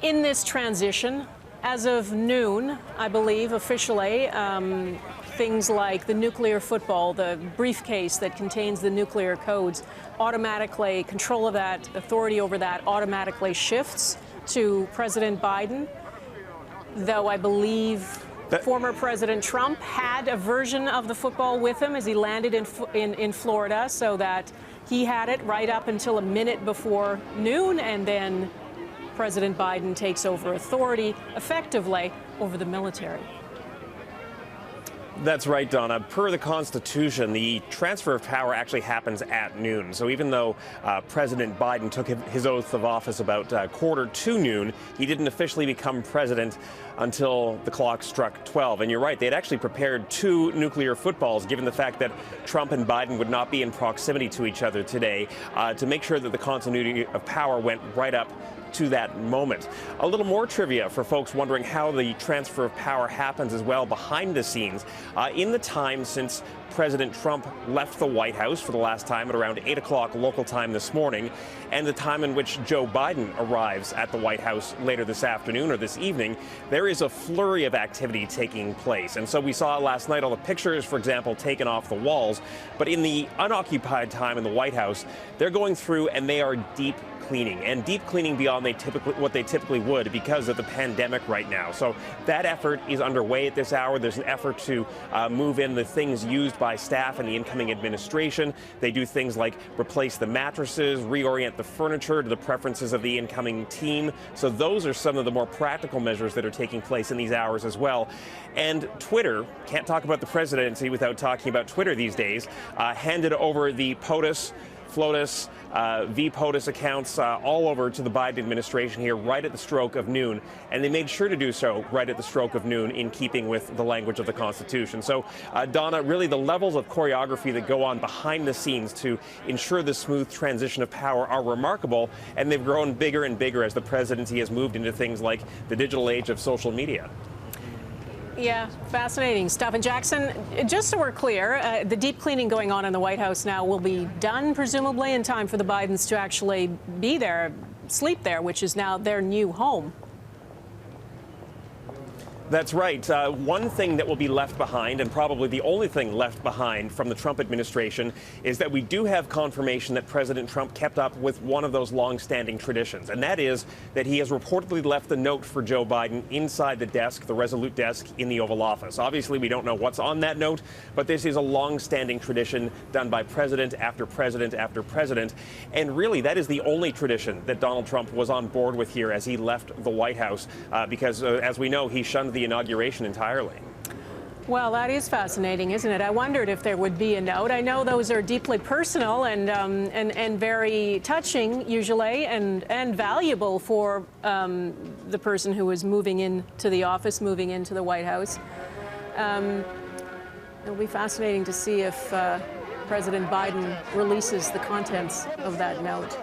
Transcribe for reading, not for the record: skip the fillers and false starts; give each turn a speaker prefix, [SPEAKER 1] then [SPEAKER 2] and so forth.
[SPEAKER 1] in this transition, as of noon, I believe, officially, things like the nuclear football, the briefcase that contains the nuclear codes, automatically, control of that, authority over that automatically shifts to President Biden, though I believe former President Trump had a version of the football with him as he landed in Florida, so that he had it right up until a minute before noon, and then President Biden takes over authority effectively over the military.
[SPEAKER 2] That's right, Donna. Per the Constitution, the transfer of power actually happens at noon. So even though President Biden took his oath of office about quarter to noon, he didn't officially become president until the clock struck 12. And you're right, they had actually prepared 2 nuclear footballs, given the fact that Trump and Biden would not be in proximity to each other today, to make sure that the continuity of power went right up to that moment. A little more trivia for folks wondering how the transfer of power happens as well behind the scenes. In the time since President Trump left the White House for the last time at around 8 o'clock local time this morning, and the time in which Joe Biden arrives at the White House later this afternoon or this evening, there is a flurry of activity taking place. And so we saw last night all the pictures, for example, taken off the walls. But in the unoccupied time in the White House, they're going through and they are deep cleaning, and deep cleaning beyond what they typically would because of the pandemic right now. So that effort is underway at this hour. There's an effort to move in the things used by staff and the incoming administration. They do things like replace the mattresses, reorient the furniture to the preferences of the incoming team. So those are some of the more practical measures that are taking place in these hours as well. And Twitter, can't talk about the presidency without talking about Twitter these days, handed over the POTUS, FLOTUS, VPOTUS accounts all over to the Biden administration here right at the stroke of noon. And they made sure to do so right at the stroke of noon in keeping with the language of the Constitution. So, Donna, really the levels of choreography that go on behind the scenes to ensure the smooth transition of power are remarkable, and they've grown bigger and bigger as the presidency has moved into things like the digital age of social media.
[SPEAKER 1] Yeah, fascinating stuff. And Jackson, just so we're clear, the deep cleaning going on in the White House now will be done presumably in time for the Bidens to actually be there, sleep there, which is now their new home.
[SPEAKER 2] That's right. One thing that will be left behind, and probably the only thing left behind from the Trump administration, is that we do have confirmation that President Trump kept up with one of those long-standing traditions, and that is that he has reportedly left a note for Joe Biden inside the desk, the Resolute desk in the Oval Office. Obviously, we don't know what's on that note, but this is a long-standing tradition done by president after president after president, and really that is the only tradition that Donald Trump was on board with here as he left the White House, because as we know, he shunned the inauguration entirely.
[SPEAKER 1] Well, that is fascinating, isn't it? I wondered if there would be a note. I know those are deeply personal and very touching, usually, and valuable for the person who is moving into the office, moving into the White House. It'll be fascinating to see if President Biden releases the contents of that note.